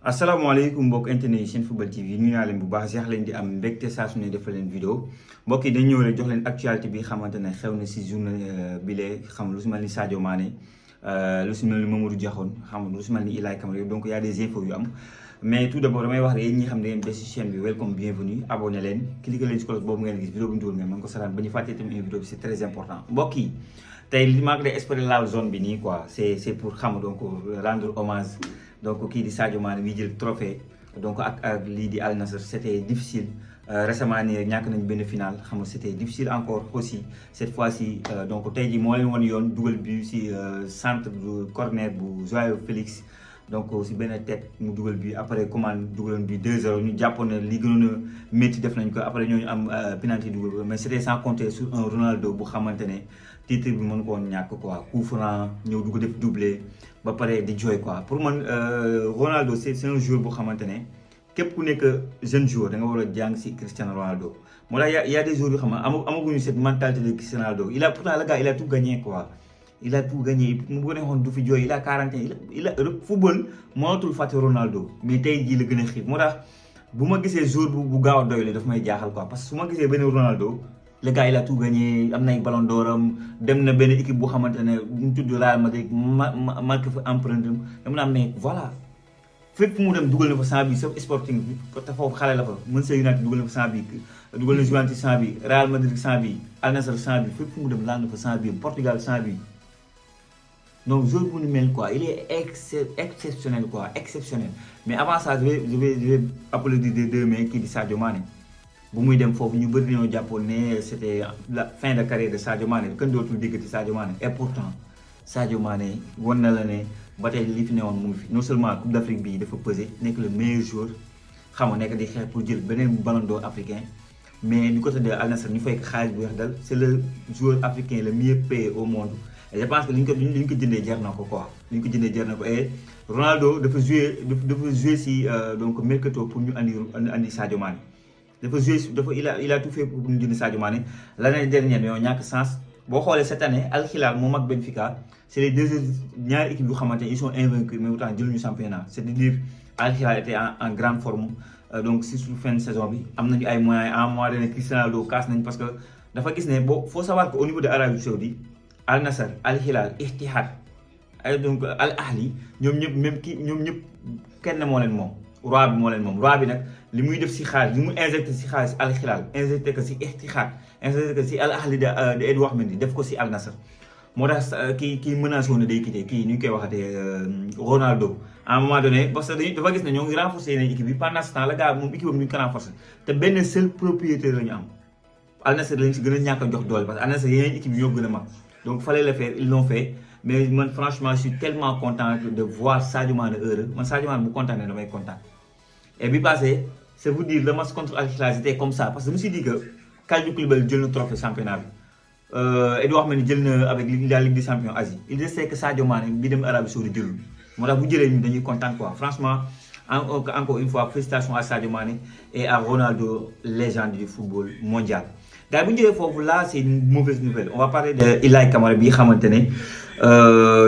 asalaamaaleykum mbokk internet yi seen football TV ñu naa leen bu baax jeex leen di am mbégte saa su ne defal leen vidéo mbokk yi dañ ñëw rek jox leen actualité bi xamante ne xew na si journée bi lee xam lu si mel ni Sadio Mané lu si mel ni Mamadou Diakhone xam lu si mel ni Ilay Camara donc y a des infos yu am mais tout d'abord damay wax rek yéen ñi xam ne ngeen des si chaîne bi welcome bienvenue abonné leen cliquer leen si cloche boobu ngeen gis vidéo bu ñu dugal ngeen mën ko saraan ba ñu fàttee tamit une vidéo bi c'est très important mbokk yi tey li maa ngi lay espérer laal zone bi nii quoi c'est pour xam donc rendre hommage donc kii di Sadio Mané mi jël trophée donc ak lii di Al Nassr c'était difficile récemment nii ñàkk nañ benn final xam nga c'était difficile encore aussi cette fois-ci donc tey jii moo leen woon yoon dugal bi si centre du corner bu Joao Félix donc si benn tête mu dugal bi après commande dugaloon bi 2-0 ñu jàppoon ne li gënoon a métti def nañ ko après ñooñu am penalty dugal ko mais c'était sans compter sur un Ronaldo bu xamante ne titre bi mën ko woon ñàkk quoi coup franc ñëw dugg def doublé ba pare di jooy quoi pour man Ronaldo c'est un joueur boo xamante ne képp ku nekk jeune joueur da nga war a jàng si Cristiano Ronaldo moo tax y a des joueurs yoo xam ne amaguñu cette mentalité de Cristiano Ronaldo il a pourtant le gars il a tout gagné quoi il a tout gagné mu bu neexoon du fi jooy il a 40 ans il a football mënatul fàtte Ronaldo mais tey jii la gën a xiif moo tax bu ma gisee joueur bu gaaw a doy la daf may jaaxal quoi parce que su ma gisee benn Ronaldo le gars il a tout gagné am nay ballon d'oram dem na benn équipe boo xamante ne ñu tudd Real Madrid marqué fa empreinte dama naa mais voilà fépp mu dem dugal na fa 100 bi sa Sporting bi te foofu xale la fa Manchester United dugal na fa 100 bi dugal na Juventus 100 bi Real Madrid 100 bi Al Nassr 100 bi fépp mu dem laal na fa 100 bi Portugal 100 bi donc joueur bu ñu mel quoi il est exceptionnel quoi exceptionnel mais avant ça je vais applaudir des deux mains kii di Sadio Mané bu muy dem foofu ñu bëri dañoo jàppoon ne c'était la fin de carrière de Sadio Mané kenn dootul déggati Sadio Mané et pourtant Sadio Mané won na la ne ba tey li fi newoon mu ngi fi non seulement Coupe d'Afrique bii dafa pesé nekk le meilleur joueur xam nga nekk di xeex pour jël beneen ballon d'or africain mais du côté de Al Nassr ñu fay xaalis bu weex dal c'est le joueur africain le mieux payé au monde et je pense que li ñu ko jëndee jar na ko quoi li ñu ko jëndee jar na ko et Ronaldo dafa jouer si donc mercato pour ñu andi Sadio Mané. Il a tout fait pour ñu jënd Sadio Mané l'année dernière ñoo ñàkk sens boo xoolee cette année Al Hilal moom ak Benfica c'est les deux ñaari équipes yu xamante ne ils sont invaincus mais autant jëluñu championnat c'est-à-dire Al Hilal était en grande forme donc si suñu fin de saison bi am nañu ay moyens à un moment donné Cristiano Ronaldo kaas nañ parce que dafa gis ne boo faut savoir que au niveau de Arabie Saoudite Al Nassr Al Hilal Ittihad ay donc Al Ahli ñoom ñëpp même ñoom ñëpp kenn moo leen moom roi bi moo leen moom roi bi nag li muy def si xaalis li muy injecté si xaalis Al Hilal injecté ko si Ittihad injecté ko si Al Ahli de Edouard Mendy def ko si Al Nassr moo tax kii menacé woon na day quitté kii ñu ngi koy waxatee Ronaldo à un moment donné parce que dafa gis ne ñoo ngi renforcer yeneen équipe bi pendant ce temps la gars moom équipe am ñu ngi ko renforcer te benn seul propriétaire la ñu am Al Nassr lañ si gën a ñàkk a jox doole parce que Al Nassr yeneen équipe yi ñoo gën a mag donc fallait le faire ils l'ont fait mais man franchement je suis tellement content de voir Sadio Mané heureux man Sadio Mané bu kontaan ne damay kontaan et bi passé c'est vous dire le match contre Al Hilal c'était comme ça parce que je me suis dit que Kalidou Koulibaly jël na trophée championnat bi Edouard Mendy jël na avec la Ligue des champions Asie il restait que Sadio Mané bi dem Arabie Saoudite jëlul moo tax bu jëlee ñu dañuy kontaan quoi franchement encore une fois félicitations à Sadio Mané et à Ronaldo légende du football mondial. gars bu ñu jëlee foofu là c'est une mauvaise nouvelle on va parler de Ilay Camara bi xamante ne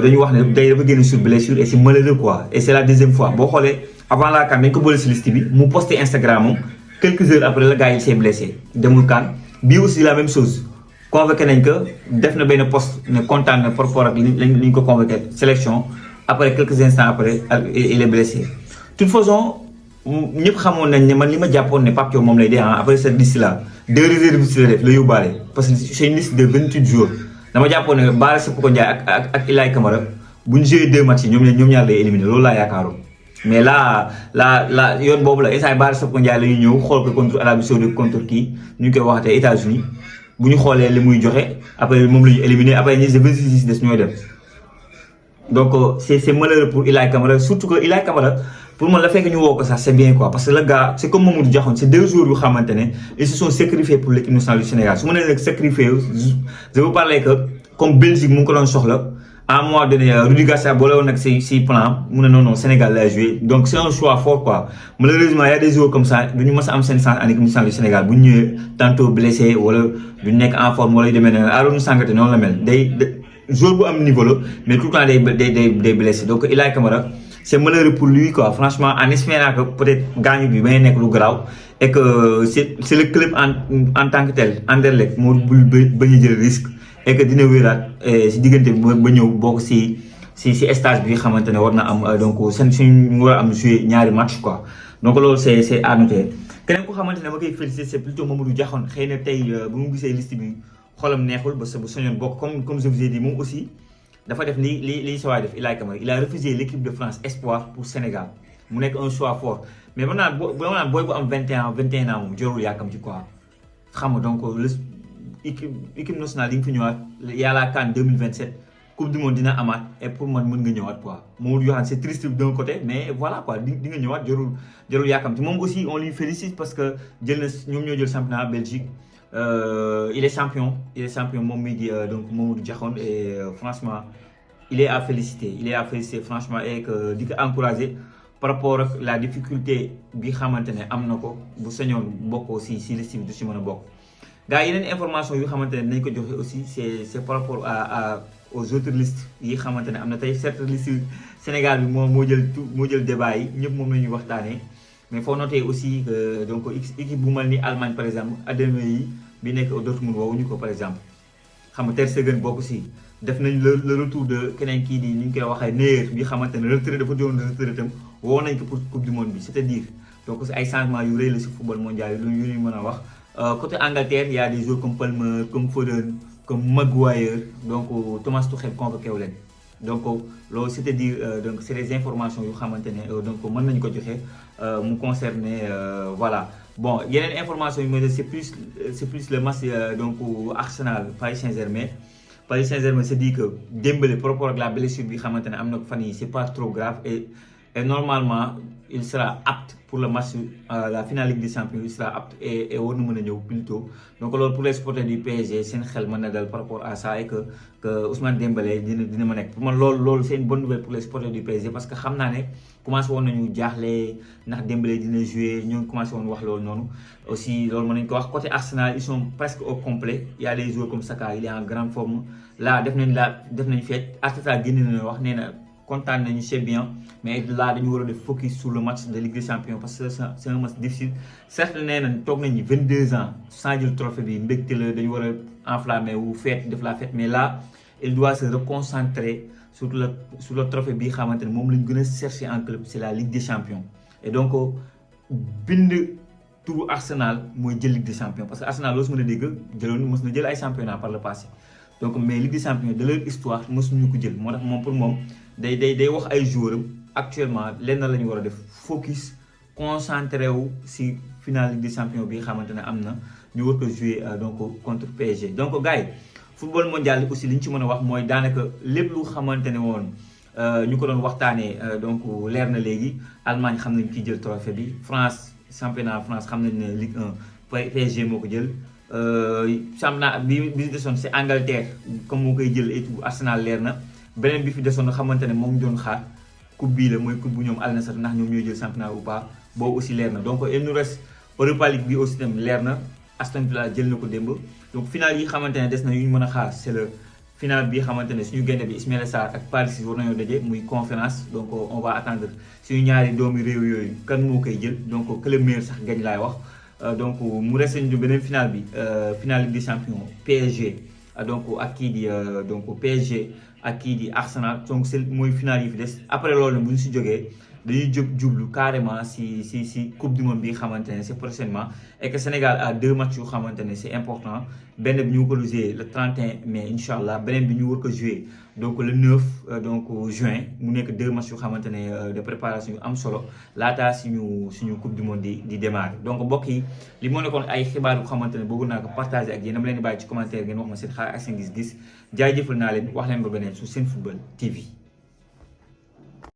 dañu wax ne day dafa génn sur blessure et c'est malheureux quoi et c'est la deuxième fois boo xoolee avant la CAN dañ ko boole si liste bi mu posté Instagram am quelques heures après le gars il s'est blessé demul CAN bii aussi la même chose convoqué nañ ko def na benn poste ne kontaan na par rapport ak li ñu ko convoqué sélection après quelques instants après il est blessé. toute façon ñëpp xamoon nañ ne man li ma jàppoon ne Pape Thiaw moom lay dee après cette liste là 2 réservistes la def la yóbbaale parce que c'est une liste de 28 jours dama jàppoon ne Bara Sapoko Ndiaye ak Ilay Camara bu ñu joué 2 matchs yi ñoom ñaar lay éliminer loolu laa yaakaaroon mais là yoon boobu la instant Bara Sapoko Ndiaye la ñuy ñëw xool ko contre Arabie Saoudite contre kii ñu koy waxatee États-Unis bu ñu xoolee li muy joxe après moom la ñu éliminer après ñi 26 des ñooy dem donc c'est malheureux pour Ilay Camara surtout que Ilay Camara pour moi la fekk ñu woo ko sax c'est bien quoi parce que le gars c'est comme Mamadou Diakhone c'est 2 joueurs yu xamante ne ils se sont sacrifiés pour l'équipe nationale du Sénégal su ma nee nag sacrifié je veux parler que comme Belgique mu ngi ko doon soxla à un moment donné Rudi Garcia boole woon nag si plan mu ne non Sénégal lay joué donc c'est un choix fort quoi malheureusement y a des joueurs comme ça du ñu mës a am seen chance en équipe nationale du Sénégal bu ñu ñëwee tantôt blessé wala du nekk en forme wala yu demee ne Arouna Sangate noonu la mel joueur bu am niveau la mais tout le temps day blessé donc Ilay Camara c'est malheureux pour lui quoi, franchement, en espérant que peut-être gaañu bi may nekk lu garaaw et que c'est le club en tant que tel Anderlecht moo bañ a jël risque et que dina wéraat si diggante bi ba ñëw bokk si stage bi xamante ne war na am donc seen suñu war a am joué ñaari match quoi. Donc loolu c'est à noter keneen ko xamante ne ma koy féliciter c'est plutôt Mamadou Diakhone. Xëy na tey bu mu gisee liste bi xolam neexul ba bu soñoon bokk comme je vous ai dit moom aussi dafa def li sa waay def Ilaay Camara. Il a refusé l'équipe de France espoir pour Sénégal mu nekk un choix fort mais ba naan booy bu am 21 ans moom jarul yaakam ci quoi xam nga. Donc équipe nationale yi nga fi ñëwaat yàlla CAN 2027 coupe du monde dina amaat et pour man mën nga ñëwaat quoi. Mamadou Diakhone c'est triste d'un côté mais voilà quoi, di nga ñëwaat jarul yaakam ci moom aussi. On lui félicite parce que jël na ñoom ñoo jël championnat Belgique. Il est champion moom mii di donc Mamadou Diakhone et franchement il est à féliciter franchement et que di ko encourager par rapport ak la difficulté bi xamante ne am na ko bu sañoon bokkoo si liste bi du si mën a bokk. gars yeneen information yu xamante ne nañ ko joxe aussi c'est par rapport aux autres listes yi xamante ne am na tey certes liste Sénégal bi moo jël débat yi ñëpp moom la ñuy waxtaanee mais faut noter aussi que donc équipe bu mel ni Allemagne par exemple Adeyemi bi nekk au Dortmund woowuñu ko par exemple xam nga Ter Stegen bokk si def nañ le retour de keneen kii di ni ñu koy waxee Neuer bi xamante ne retraité dafa doon retraité tam woo nañ ko pour coupe du monde bi c'est-à-dire donc ay changements yu rëy la si football mondial yi yu ñu mën a wax. Côté Angleterre il y a des joueurs comme Palmer comme Foden comme Maguire donc Thomas Tuchel convoqué wu leen donc loolu c'est-à-dire donc c'est des informations yu xamante ne donc mën nañu ko joxe mu concerner voilà. Bon yeneen information yu may c'est plus le match donc Arsenal Paris Saint-Germain se dit que Dembélé par rapport ak la blessure bi xamante ne am na ko fan yi c'est pas trop grave et normalement il sera apte pour le match la finale Ligue des Champions. Il sera apte et war na mën a ñëw plutôt. Donc loolu pour les supporters du PSG seen xel mën na dal par rapport à ça et que Ousmane Dembélé dina ma nekk pour man loolu c'est une bonne nouvelle pour les supporters du PSG parce que xam naa ne commencé woon nañu jaaxle ndax Dembélé dina jouer ñoo commencé woon wax loolu noonu. Aussi loolu mën nañu ko wax côté Arsenal ils sont presque au complet. Il y a des joueurs comme Saka il est en grande forme là def nañ fête Arteta génn na wax nee na kontaan nañu c'est bien mais là dañu war a def focus sur le match de Ligue des Champions parce que c'est un match difficile. Certes nee nañ toog nañu 22 ans sans jël trophée bi mbégte la dañu war a enflammer wu fête def la fête mais là il doit se reconcentrer sur le trophée bi xamante ne moom lañu gën a chercher en club c'est la Ligue des Champions. Et donc bind turu Arsenal mooy jël Ligue des Champions parce que Arsenal loolu su mën a dégg mos na jël ay championnat par le passé donc mais Ligue des Champions de leur histoire mosuñu ko jël moo tax moom pour moom day wax ay joueurs actuellement lenn la ñu war a def focus concentré wu si finale Ligue des Champions bi xamante ne am na ñu war ko jouer donc contre PSG. Donc gars yi football mondial aussi li ñu ci mën a wax mooy daanaka lépp lu xamante ne woon ñu ko doon waxtaanee donc leer na léegi. Allemagne xam nañ ki jël trophée bi France championnat France xam nañ ne Ligue 1 PSG moo ko jël. Championnat bi desoon c'est Angleterre comme moo koy jël et tout Arsenal leer na. Beneen bi fi desoon xamante ne moom doon xaar coupe bii la mooy coupe bu ñoom Al Nassr ndax ñoom ñooy jël championnat ou pas boobu aussi leer na. Donc il nous reste Europa League bi aussi tam leer na Aston Villa jël na ko démb. Donc finale yi xamante ne des na yu ñu mën a xaar c'est le finale bi xamante ne suñu gaynde bi Ismaïla Sarr ak Paris war nañoo daje muy conférence. Donc on va attendre suñu ñaari doomi réew yooyu kan moo koy jël donc que le meilleur sax gañ laay wax. Donc mu reste ñu beneen finale bi finale Ligue des Champions PSG donc ak kii di donc PSG ak kii di Arsenal donc c'est mooy finale yi fi des. Après loolu bu ñu si jógee dañuy jublu carrément si coupe du monde bi xamante ne c'est prochainement et que Sénégal a 2 matchs yu xamante ne c'est important. Benn bi ñu war ko jouer le 31 mai incha allah beneen bi ñu war ko jouer donc le 9 donc juin mu nekk 2 matchs yu xamante ne de préparation yu am solo laataa suñu coupe du monde di démarrer. Donc mbokk yi li moo nekkoon ay xibaar yu xamante ne bëgg naa ko partager ak yéen dama leen di bàyyi ci commentaire ngeen wax ma seen xalaat ak seen gis-gis jaajëfal naa leen wax leen ba beneen su Senfootball TV.